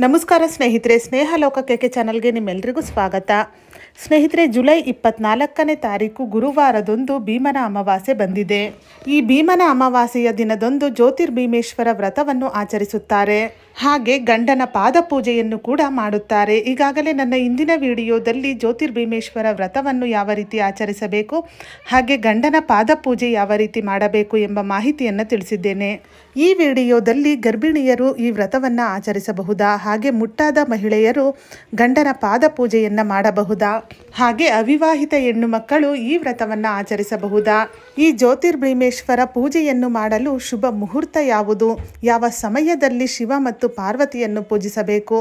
ನಮಸ್ಕಾರ ಸ್ನೇಹಿತರೆ, ಸ್ನೇಹ ಲೋಕಕ್ಕೆ ಚಾನಲ್ಗೆ ನಿಮ್ಮೆಲ್ಲರಿಗೂ ಸ್ವಾಗತ. ಸ್ನೇಹಿತರೆ, ಜುಲೈ 24ನೇ ತಾರೀಕು ಗುರುವಾರದಂದು ಭೀಮನ ಅಮಾವಾಸ್ಯೆ ಬಂದಿದೆ. ಈ ಭೀಮನ ಅಮಾವಾಸ್ಯೆಯ ದಿನದಂದು ಜ್ಯೋತಿರ್ಭೀಮೇಶ್ವರ ವ್ರತವನ್ನು ಆಚರಿಸುತ್ತಾರೆ. ಹಾಗೆ ಗಂಡನ ಪಾದ ಪೂಜೆಯನ್ನು ಕೂಡ ಮಾಡುತ್ತಾರೆ. ಈಗಾಗಲೇ ನನ್ನ ಇಂದಿನ ವಿಡಿಯೋದಲ್ಲಿ ಜ್ಯೋತಿರ್ಭೀಮೇಶ್ವರ ವ್ರತವನ್ನು ಯಾವ ರೀತಿ ಆಚರಿಸಬೇಕು, ಹಾಗೆ ಗಂಡನ ಪಾದ ಪೂಜೆ ಯಾವ ರೀತಿ ಮಾಡಬೇಕು ಎಂಬ ಮಾಹಿತಿಯನ್ನು ತಿಳಿಸಿದ್ದೇನೆ. ಈ ವಿಡಿಯೋದಲ್ಲಿ ಗರ್ಭಿಣಿಯರು ಈ ವ್ರತವನ್ನು ಆಚರಿಸಬಹುದಾ, ಹಾಗೆ ಮುಟ್ಟಾದ ಮಹಿಳೆಯರು ಗಂಡನ ಪಾದ ಪೂಜೆಯನ್ನು ಮಾಡಬಹುದಾ, ಹಾಗೆ ಅವಿವಾಹಿತ ಹೆಣ್ಣು ಮಕ್ಕಳು ಈ ವ್ರತವನ್ನು ಆಚರಿಸಬಹುದಾ, ಈ ಜ್ಯೋತಿರ್ಭೀಮೇಶ್ವರ ಪೂಜೆಯನ್ನು ಮಾಡಲು ಶುಭ ಮುಹೂರ್ತ ಯಾವುದು, ಯಾವ ಸಮಯದಲ್ಲಿ ಶಿವ ಮತ್ತು ಪಾರ್ವತಿಯನ್ನು ಪೂಜಿಸಬೇಕು,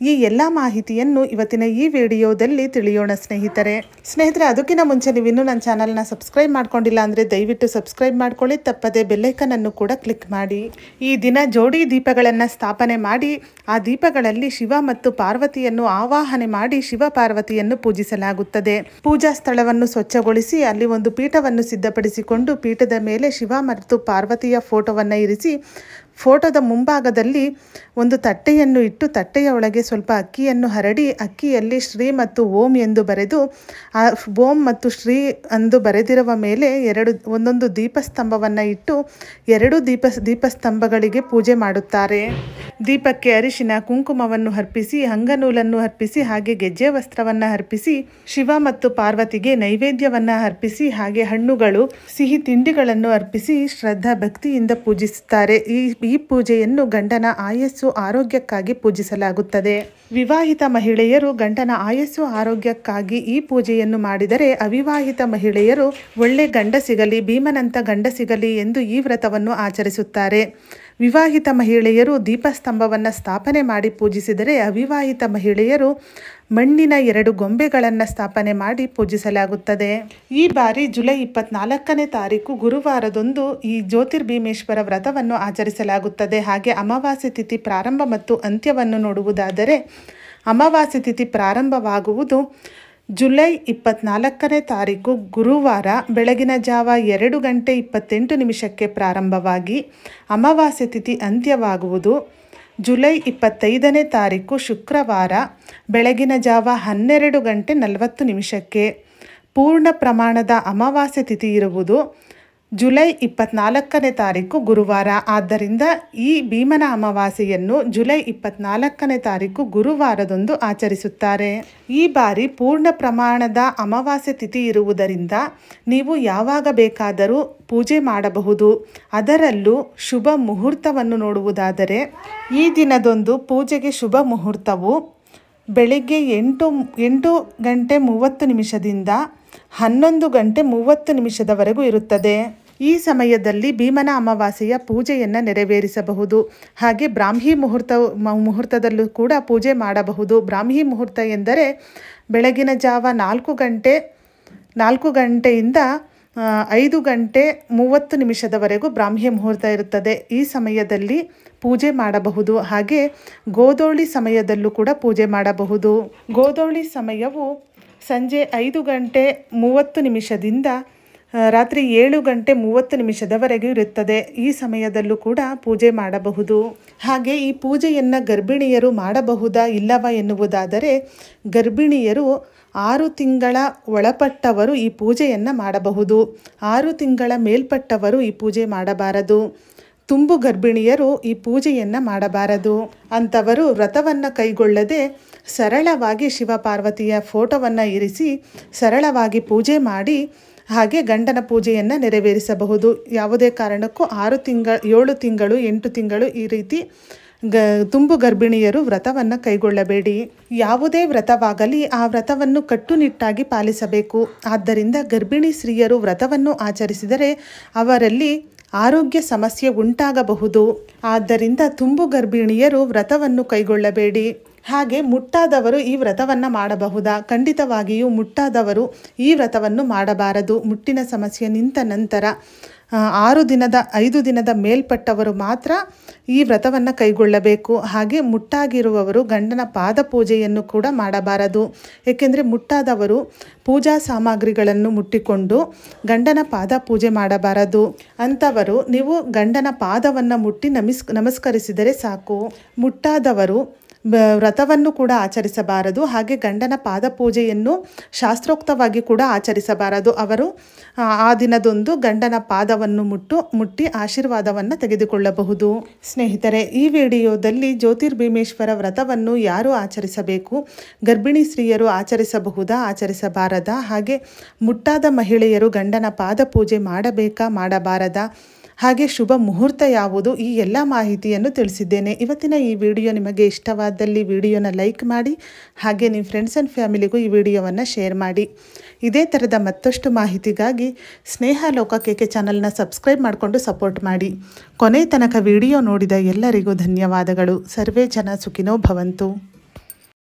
ಈ ಎಲ್ಲ ಮಾಹಿತಿಯನ್ನು ಇವತ್ತಿನ ಈ ವಿಡಿಯೋದಲ್ಲಿ ತಿಳಿಯೋಣ ಸ್ನೇಹಿತರೆ. ಅದಕ್ಕಿಂತ ಮುಂಚೆ ನೀವು ಇನ್ನೂ ನನ್ನ ಚಾನಲ್ನ ಸಬ್ಸ್ಕ್ರೈಬ್ ಮಾಡ್ಕೊಂಡಿಲ್ಲ ಅಂದರೆ ದಯವಿಟ್ಟು ಸಬ್ಸ್ಕ್ರೈಬ್ ಮಾಡ್ಕೊಳ್ಳಿ, ತಪ್ಪದೆ ಬೆಲ್ಲೈಕನ್ ಅನ್ನು ಕೂಡ ಕ್ಲಿಕ್ ಮಾಡಿ. ಈ ದಿನ ಜೋಡಿ ದೀಪಗಳನ್ನು ಸ್ಥಾಪನೆ ಮಾಡಿ ಆ ದೀಪಗಳಲ್ಲಿ ಶಿವ ಮತ್ತು ಪಾರ್ವತಿಯನ್ನು ಆವಾಹನೆ ಮಾಡಿ ಶಿವ ಪಾರ್ವತಿಯನ್ನು ಪೂಜಿಸಲಾಗುತ್ತದೆ. ಪೂಜಾ ಸ್ಥಳವನ್ನು ಸ್ವಚ್ಛಗೊಳಿಸಿ ಅಲ್ಲಿ ಒಂದು ಪೀಠವನ್ನು ಸಿದ್ಧಪಡಿಸಿಕೊಂಡು ಪೀಠದ ಮೇಲೆ ಶಿವ ಮತ್ತು ಪಾರ್ವತಿಯ ಫೋಟೋವನ್ನು ಇರಿಸಿ ಫೋಟೋದ ಮುಂಭಾಗದಲ್ಲಿ ಒಂದು ತಟ್ಟೆಯನ್ನು ಇಟ್ಟು ತಟ್ಟೆಯ ಒಳಗೆ ಸ್ವಲ್ಪ ಅಕ್ಕಿಯನ್ನು ಹರಡಿ ಅಕ್ಕಿಯಲ್ಲಿ ಶ್ರೀ ಮತ್ತು ಓಂ ಎಂದು ಬರೆದು ಆ ಓಂ ಮತ್ತು ಶ್ರೀ ಎಂದು ಬರೆದಿರುವ ಮೇಲೆ ಒಂದೊಂದು ದೀಪಸ್ತಂಭವನ್ನು ಇಟ್ಟು ಎರಡು ದೀಪಸ್ತಂಭಗಳಿಗೆ ಪೂಜೆ ಮಾಡುತ್ತಾರೆ. ದೀಪಕ್ಕೆ ಅರಿಶಿನ ಕುಂಕುಮವನ್ನು ಅರ್ಪಿಸಿ ಅಂಗನೂಲನ್ನು ಅರ್ಪಿಸಿ ಹಾಗೆ ಗೆಜ್ಜೆ ವಸ್ತ್ರವನ್ನು ಅರ್ಪಿಸಿ ಶಿವ ಮತ್ತು ಪಾರ್ವತಿಗೆ ನೈವೇದ್ಯವನ್ನು ಅರ್ಪಿಸಿ ಹಾಗೆ ಹಣ್ಣುಗಳು ಸಿಹಿ ತಿಂಡಿಗಳನ್ನು ಅರ್ಪಿಸಿ ಶ್ರದ್ಧಾ ಭಕ್ತಿಯಿಂದ ಪೂಜಿಸುತ್ತಾರೆ. ಈ ಪೂಜೆಯನ್ನು ಗಂಡನ ಆಯಸ್ಸು ಆರೋಗ್ಯಕ್ಕಾಗಿ ಪೂಜಿಸಲಾಗುತ್ತದೆ. ವಿವಾಹಿತ ಮಹಿಳೆಯರು ಗಂಡನ ಆಯಸ್ಸು ಆರೋಗ್ಯಕ್ಕಾಗಿ ಈ ಪೂಜೆಯನ್ನು ಮಾಡಿದರೆ, ಅವಿವಾಹಿತ ಮಹಿಳೆಯರು ಒಳ್ಳೆ ಗಂಡ ಸಿಗಲಿ, ಭೀಮನಂತ ಗಂಡ ಸಿಗಲಿ ಎಂದು ಈ ವ್ರತವನ್ನು ಆಚರಿಸುತ್ತಾರೆ. ವಿವಾಹಿತ ಮಹಿಳೆಯರು ದೀಪಸ್ತಂಭವನ್ನು ಸ್ಥಾಪನೆ ಮಾಡಿ ಪೂಜಿಸಿದರೆ, ಅವಿವಾಹಿತ ಮಹಿಳೆಯರು ಮಣ್ಣಿನ 2 ಗೊಂಬೆಗಳನ್ನು ಸ್ಥಾಪನೆ ಮಾಡಿ ಪೂಜಿಸಲಾಗುತ್ತದೆ. ಈ ಬಾರಿ ಜುಲೈ 24ನೇ ತಾರೀಕು ಗುರುವಾರದಂದು ಈ ಜ್ಯೋತಿರ್ಭೀಮೇಶ್ವರ ವ್ರತವನ್ನು ಆಚರಿಸಲಾಗುತ್ತದೆ. ಹಾಗೆ ಅಮಾವಾಸ್ಯೆ ತಿಥಿ ಪ್ರಾರಂಭ ಮತ್ತು ಅಂತ್ಯವನ್ನು ನೋಡುವುದಾದರೆ, ಅಮಾವಾಸ್ಯೆ ತಿಥಿ ಪ್ರಾರಂಭವಾಗುವುದು ಜುಲೈ 24ನೇ ತಾರೀಕು ಗುರುವಾರ ಬೆಳಗಿನ ಜಾವ 2:28 ಪ್ರಾರಂಭವಾಗಿ ಅಮಾವಾಸ್ಯೆ ತಿಥಿ ಅಂತ್ಯವಾಗುವುದು ಜುಲೈ 25ನೇ ತಾರೀಕು ಶುಕ್ರವಾರ ಬೆಳಗಿನ ಜಾವ 12:40 ಪೂರ್ಣ ಪ್ರಮಾಣದ ಅಮಾವಾಸ್ಯೆ ತಿಥಿ ಇರುವುದು ಜುಲೈ 24ನೇ ತಾರೀಕು ಗುರುವಾರ. ಆದ್ದರಿಂದ ಈ ಭೀಮನ ಅಮಾವಾಸ್ಯೆಯನ್ನು ಜುಲೈ 24ನೇ ತಾರೀಕು ಗುರುವಾರದಂದು ಆಚರಿಸುತ್ತಾರೆ. ಈ ಬಾರಿ ಪೂರ್ಣ ಪ್ರಮಾಣದ ಅಮಾವಾಸ್ಯೆ ತಿಥಿ ಇರುವುದರಿಂದ ನೀವು ಯಾವಾಗ ಬೇಕಾದರೂ ಪೂಜೆ ಮಾಡಬಹುದು. ಅದರಲ್ಲೂ ಶುಭ ಮುಹೂರ್ತವನ್ನು ನೋಡುವುದಾದರೆ, ಈ ದಿನದಂದು ಪೂಜೆಗೆ ಶುಭ ಮುಹೂರ್ತವು ಬೆಳಿಗ್ಗೆ 8:30 11:30 ಇರುತ್ತದೆ. ಈ ಸಮಯದಲ್ಲಿ ಭೀಮನ ಅಮಾವಾಸ್ಯೆಯ ಪೂಜೆಯನ್ನು ನೆರವೇರಿಸಬಹುದು. ಹಾಗೆ ಬ್ರಾಹ್ಮಿ ಮುಹೂರ್ತದಲ್ಲೂ ಕೂಡ ಪೂಜೆ ಮಾಡಬಹುದು. ಬ್ರಾಹ್ಮಿ ಮುಹೂರ್ತ ಎಂದರೆ ಬೆಳಗಿನ ಜಾವ 4 ಗಂಟೆಯಿಂದ 5:30 ಬ್ರಾಹ್ಮಿ ಮುಹೂರ್ತ ಇರುತ್ತದೆ. ಈ ಸಮಯದಲ್ಲಿ ಪೂಜೆ ಮಾಡಬಹುದು. ಹಾಗೆ ಗೋಧೂಳಿ ಸಮಯದಲ್ಲೂ ಕೂಡ ಪೂಜೆ ಮಾಡಬಹುದು. ಗೋಧೂಳಿ ಸಮಯವು ಸಂಜೆ 5:30 ರಾತ್ರಿ 7:30 ಇರುತ್ತದೆ. ಈ ಸಮಯದಲ್ಲೂ ಕೂಡ ಪೂಜೆ ಮಾಡಬಹುದು. ಹಾಗೆ ಈ ಪೂಜೆಯನ್ನು ಗರ್ಭಿಣಿಯರು ಮಾಡಬಹುದಾ ಇಲ್ಲವಾ ಎನ್ನುವುದಾದರೆ, ಗರ್ಭಿಣಿಯರು 6 ತಿಂಗಳ ಒಳಪಟ್ಟವರು ಈ ಪೂಜೆಯನ್ನು ಮಾಡಬಹುದು. 6 ತಿಂಗಳ ಮೇಲ್ಪಟ್ಟವರು ಈ ಪೂಜೆ ಮಾಡಬಾರದು. ತುಂಬು ಗರ್ಭಿಣಿಯರು ಈ ಪೂಜೆಯನ್ನು ಮಾಡಬಾರದು. ಅಂಥವರು ವ್ರತವನ್ನು ಕೈಗೊಳ್ಳದೆ ಸರಳವಾಗಿ ಶಿವ ಪಾರ್ವತಿಯ ಫೋಟೋವನ್ನು ಇರಿಸಿ ಸರಳವಾಗಿ ಪೂಜೆ ಮಾಡಿ ಹಾಗೆ ಗಂಡನ ಪೂಜೆಯನ್ನು ನೆರವೇರಿಸಬಹುದು. ಯಾವುದೇ ಕಾರಣಕ್ಕೂ 6 ತಿಂಗಳು 7 ತಿಂಗಳು 8 ತಿಂಗಳು ಈ ರೀತಿ ತುಂಬು ಗರ್ಭಿಣಿಯರು ವ್ರತವನ್ನು ಕೈಗೊಳ್ಳಬೇಡಿ. ಯಾವುದೇ ವ್ರತವಾಗಲಿ ಆ ವ್ರತವನ್ನು ಕಟ್ಟುನಿಟ್ಟಾಗಿ ಪಾಲಿಸಬೇಕು. ಆದ್ದರಿಂದ ಗರ್ಭಿಣಿ ಸ್ತ್ರೀಯರು ವ್ರತವನ್ನು ಆಚರಿಸಿದರೆ ಅವರಲ್ಲಿ ಆರೋಗ್ಯ ಸಮಸ್ಯೆ ಉಂಟಾಗಬಹುದು. ಆದ್ದರಿಂದ ತುಂಬು ಗರ್ಭಿಣಿಯರು ವ್ರತವನ್ನು ಕೈಗೊಳ್ಳಬೇಡಿ. ಹಾಗೆ ಮುಟ್ಟಾದವರು ಈ ವ್ರತವನ್ನು ಮಾಡಬಹುದಾ? ಖಂಡಿತವಾಗಿಯೂ ಮುಟ್ಟಾದವರು ಈ ವ್ರತವನ್ನು ಮಾಡಬಾರದು. ಮುಟ್ಟಿನ ಸಮಸ್ಯೆ ನಿಂತ ನಂತರ 5 ದಿನದ ಮೇಲ್ಪಟ್ಟವರು ಮಾತ್ರ ಈ ವ್ರತವನ್ನು ಕೈಗೊಳ್ಳಬೇಕು. ಹಾಗೆ ಮುಟ್ಟಾಗಿರುವವರು ಗಂಡನ ಪಾದ ಪೂಜೆಯನ್ನು ಕೂಡ ಮಾಡಬಾರದು. ಏಕೆಂದರೆ ಮುಟ್ಟಾದವರು ಪೂಜಾ ಸಾಮಗ್ರಿಗಳನ್ನು ಮುಟ್ಟಿಕೊಂಡು ಗಂಡನ ಪಾದ ಪೂಜೆ ಮಾಡಬಾರದು. ಅಂಥವರು ನೀವು ಗಂಡನ ಪಾದವನ್ನು ಮುಟ್ಟಿ ನಮಸ್ಕರಿಸಿದರೆ ಸಾಕು. ಮುಟ್ಟಾದವರು ವ್ರತವನ್ನು ಕೂಡ ಆಚರಿಸಬಾರದು. ಹಾಗೆ ಗಂಡನ ಪಾದಪೂಜೆಯನ್ನು ಶಾಸ್ತ್ರೋಕ್ತವಾಗಿ ಕೂಡ ಆಚರಿಸಬಾರದು. ಅವರು ಆ ದಿನದಂದು ಗಂಡನ ಪಾದವನ್ನು ಮುಟ್ಟಿ ಆಶೀರ್ವಾದವನ್ನು ತೆಗೆದುಕೊಳ್ಳಬಹುದು. ಸ್ನೇಹಿತರೆ, ಈ ವಿಡಿಯೋದಲ್ಲಿ ಜ್ಯೋತಿರ್ಭೀಮೇಶ್ವರ ವ್ರತವನ್ನು ಯಾರು ಆಚರಿಸಬೇಕು, ಗರ್ಭಿಣಿ ಸ್ತ್ರೀಯರು ಆಚರಿಸಬಹುದಾ ಆಚರಿಸಬಾರದಾ, ಹಾಗೆ ಮುಟ್ಟಾದ ಮಹಿಳೆಯರು ಗಂಡನ ಪಾದಪೂಜೆ ಮಾಡಬೇಕಾ ಮಾಡಬಾರದಾ, ಹಾಗೆ ಶುಭ ಮುಹೂರ್ತ ಯಾವುದು, ಈ ಎಲ್ಲ ಮಾಹಿತಿಯನ್ನು ತಿಳಿಸಿದ್ದೇನೆ. ಇವತ್ತಿನ ಈ ವಿಡಿಯೋ ನಿಮಗೆ ಇಷ್ಟವಾದಲ್ಲಿ ವಿಡಿಯೋನ ಲೈಕ್ ಮಾಡಿ, ಹಾಗೆ ನಿಮ್ಮ ಫ್ರೆಂಡ್ಸ್ ಆ್ಯಂಡ್ ಫ್ಯಾಮಿಲಿಗೂ ಈ ವಿಡಿಯೋವನ್ನು ಶೇರ್ ಮಾಡಿ. ಇದೇ ಥರದ ಮತ್ತಷ್ಟು ಮಾಹಿತಿಗಾಗಿ ಸ್ನೇಹ ಲೋಕ KK ಚಾನಲ್ನ ಸಬ್ಸ್ಕ್ರೈಬ್ ಮಾಡಿಕೊಂಡು ಸಪೋರ್ಟ್ ಮಾಡಿ. ಕೊನೆ ತನಕ ವಿಡಿಯೋ ನೋಡಿದ ಎಲ್ಲರಿಗೂ ಧನ್ಯವಾದಗಳು. ಸರ್ವೇ ಜನ ಸುಖಿನೋ ಭವಂತು.